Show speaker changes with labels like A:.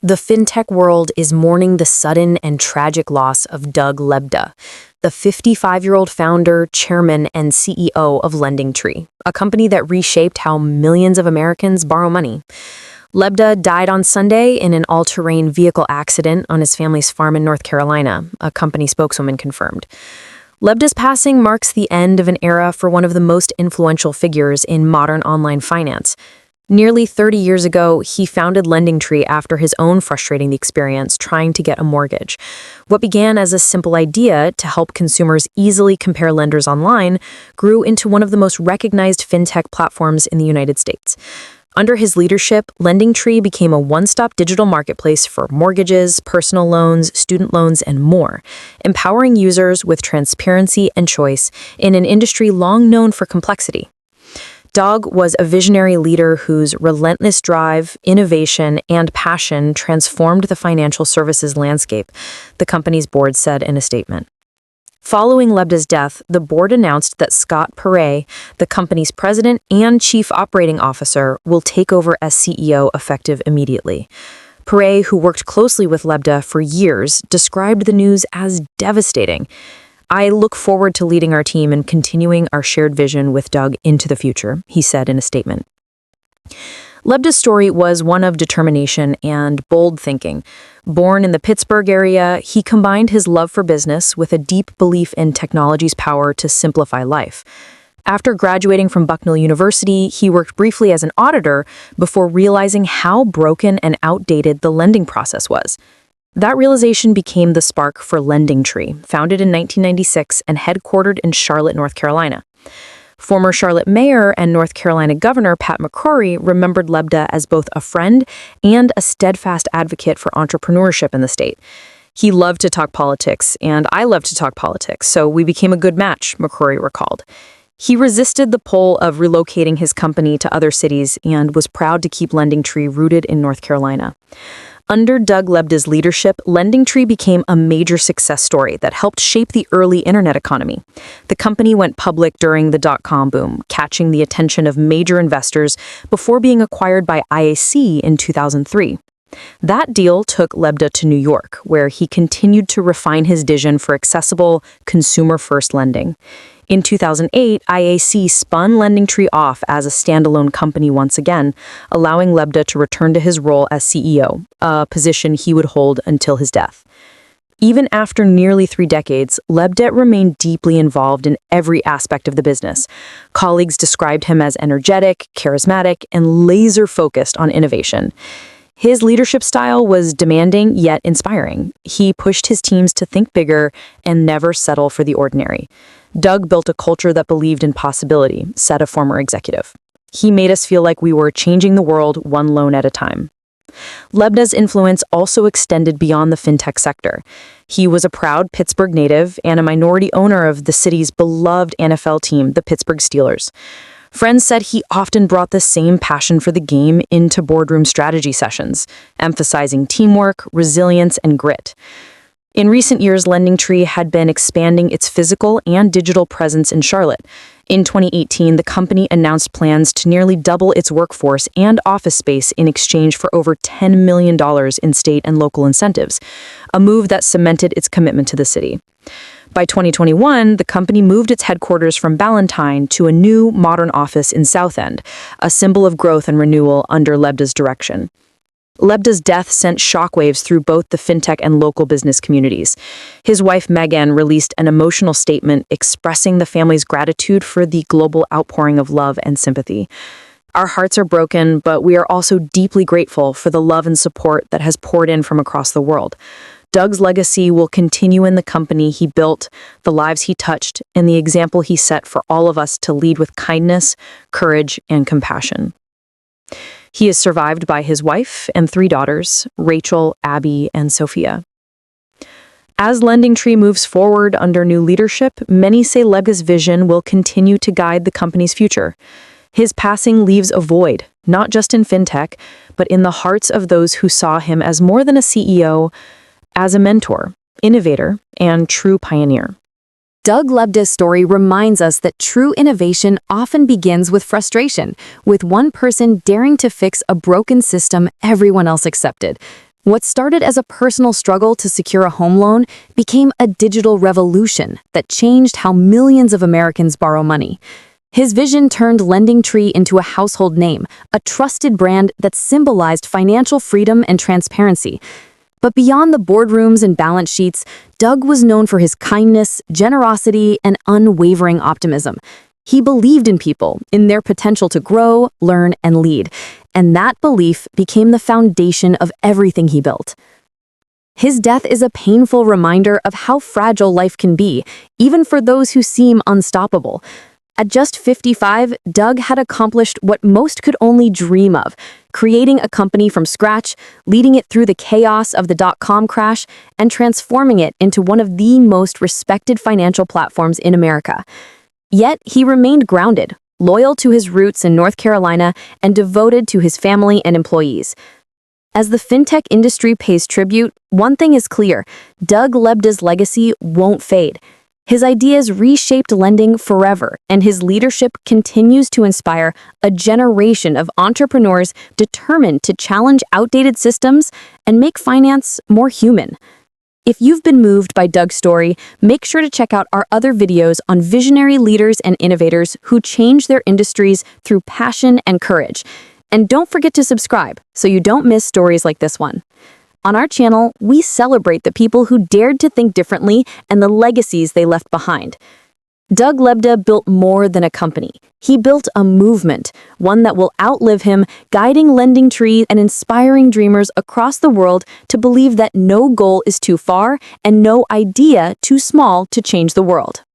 A: The fintech world is mourning the sudden and tragic loss of Doug Lebda, the 55-year-old founder, chairman, and CEO of LendingTree, a company that reshaped how millions of Americans borrow money. Lebda died on Sunday in an all-terrain vehicle accident on his family's farm in North Carolina, a company spokeswoman confirmed. Lebda's passing marks the end of an era for one of the most influential figures in modern online finance. Nearly 30 years ago, he founded LendingTree after his own frustrating experience trying to get a mortgage. What began as a simple idea to help consumers easily compare lenders online grew into one of the most recognized fintech platforms in the United States. Under his leadership, LendingTree became a one-stop digital marketplace for mortgages, personal loans, student loans, and more, empowering users with transparency and choice in an industry long known for complexity. Doug was a visionary leader whose relentless drive, innovation, and passion transformed the financial services landscape, the company's board said in a statement. Following Lebda's death, the board announced that Scott Perret, the company's president and chief operating officer, will take over as CEO effective immediately. Perret, who worked closely with Lebda for years, described the news as devastating. "I look forward to leading our team and continuing our shared vision with Doug into the future," he said in a statement. Lebda's story was one of determination and bold thinking. Born in the Pittsburgh area, he combined his love for business with a deep belief in technology's power to simplify life. After graduating from Bucknell University, he worked briefly as an auditor before realizing how broken and outdated the lending process was. That realization became the spark for LendingTree, founded in 1996 and headquartered in Charlotte, North Carolina. Former Charlotte Mayor and North Carolina Governor Pat McCrory remembered Lebda as both a friend and a steadfast advocate for entrepreneurship in the state. "He loved to talk politics, and I love to talk politics, so we became a good match," McCrory recalled. He resisted the pull of relocating his company to other cities and was proud to keep LendingTree rooted in North Carolina. Under Doug Lebda's leadership, LendingTree became a major success story that helped shape the early internet economy. The company went public during the dot-com boom, catching the attention of major investors before being acquired by IAC in 2003. That deal took Lebda to New York, where he continued to refine his vision for accessible, consumer-first lending. In 2008, IAC spun LendingTree off as a standalone company once again, allowing Lebda to return to his role as CEO, a position he would hold until his death. Even after nearly 3 decades, Lebda remained deeply involved in every aspect of the business. Colleagues described him as energetic, charismatic, and laser-focused on innovation. His leadership style was demanding yet inspiring. He pushed his teams to think bigger and never settle for the ordinary. Doug built a culture that believed in possibility, said a former executive. "He made us feel like we were changing the world one loan at a time." Lebda's influence also extended beyond the fintech sector. He was a proud Pittsburgh native and a minority owner of the city's beloved NFL team, the Pittsburgh Steelers. Friends said he often brought the same passion for the game into boardroom strategy sessions, emphasizing teamwork, resilience, and grit. In recent years, LendingTree had been expanding its physical and digital presence in Charlotte. In 2018, the company announced plans to nearly double its workforce and office space in exchange for over $10 million in state and local incentives, a move that cemented its commitment to the city. By 2021, the company moved its headquarters from Ballantyne to a new, modern office in South End, a symbol of growth and renewal under Lebda's direction. Lebda's death sent shockwaves through both the fintech and local business communities. His wife, Megan, released an emotional statement expressing the family's gratitude for the global outpouring of love and sympathy. "Our hearts are broken, but we are also deeply grateful for the love and support that has poured in from across the world. Doug's legacy will continue in the company he built, the lives he touched, and the example he set for all of us to lead with kindness, courage, and compassion." He is survived by his wife and 3 daughters, Rachel, Abby, and Sophia. As LendingTree moves forward under new leadership, many say Lebda's vision will continue to guide the company's future. His passing leaves a void, not just in fintech, but in the hearts of those who saw him as more than a CEO, as a mentor, innovator, and true pioneer.
B: Doug Lebda's story reminds us that true innovation often begins with frustration, with one person daring to fix a broken system everyone else accepted. What started as a personal struggle to secure a home loan became a digital revolution that changed how millions of Americans borrow money. His vision turned LendingTree into a household name, a trusted brand that symbolized financial freedom and transparency. But beyond the boardrooms and balance sheets, Doug was known for his kindness, generosity, and unwavering optimism. He believed in people, in their potential to grow, learn, and lead, and that belief became the foundation of everything he built. His death is a painful reminder of how fragile life can be, even for those who seem unstoppable. At just 55, Doug had accomplished what most could only dream of, creating a company from scratch, leading it through the chaos of the dot-com crash, and transforming it into one of the most respected financial platforms in America. Yet, he remained grounded, loyal to his roots in North Carolina, and devoted to his family and employees. As the fintech industry pays tribute, one thing is clear: Doug Lebda's legacy won't fade. His ideas reshaped lending forever, and his leadership continues to inspire a generation of entrepreneurs determined to challenge outdated systems and make finance more human. If you've been moved by Doug's story, make sure to check out our other videos on visionary leaders and innovators who change their industries through passion and courage. And don't forget to subscribe so you don't miss stories like this one. On our channel, we celebrate the people who dared to think differently and the legacies they left behind. Doug Lebda built more than a company. He built a movement, one that will outlive him, guiding LendingTree and inspiring dreamers across the world to believe that no goal is too far and no idea too small to change the world.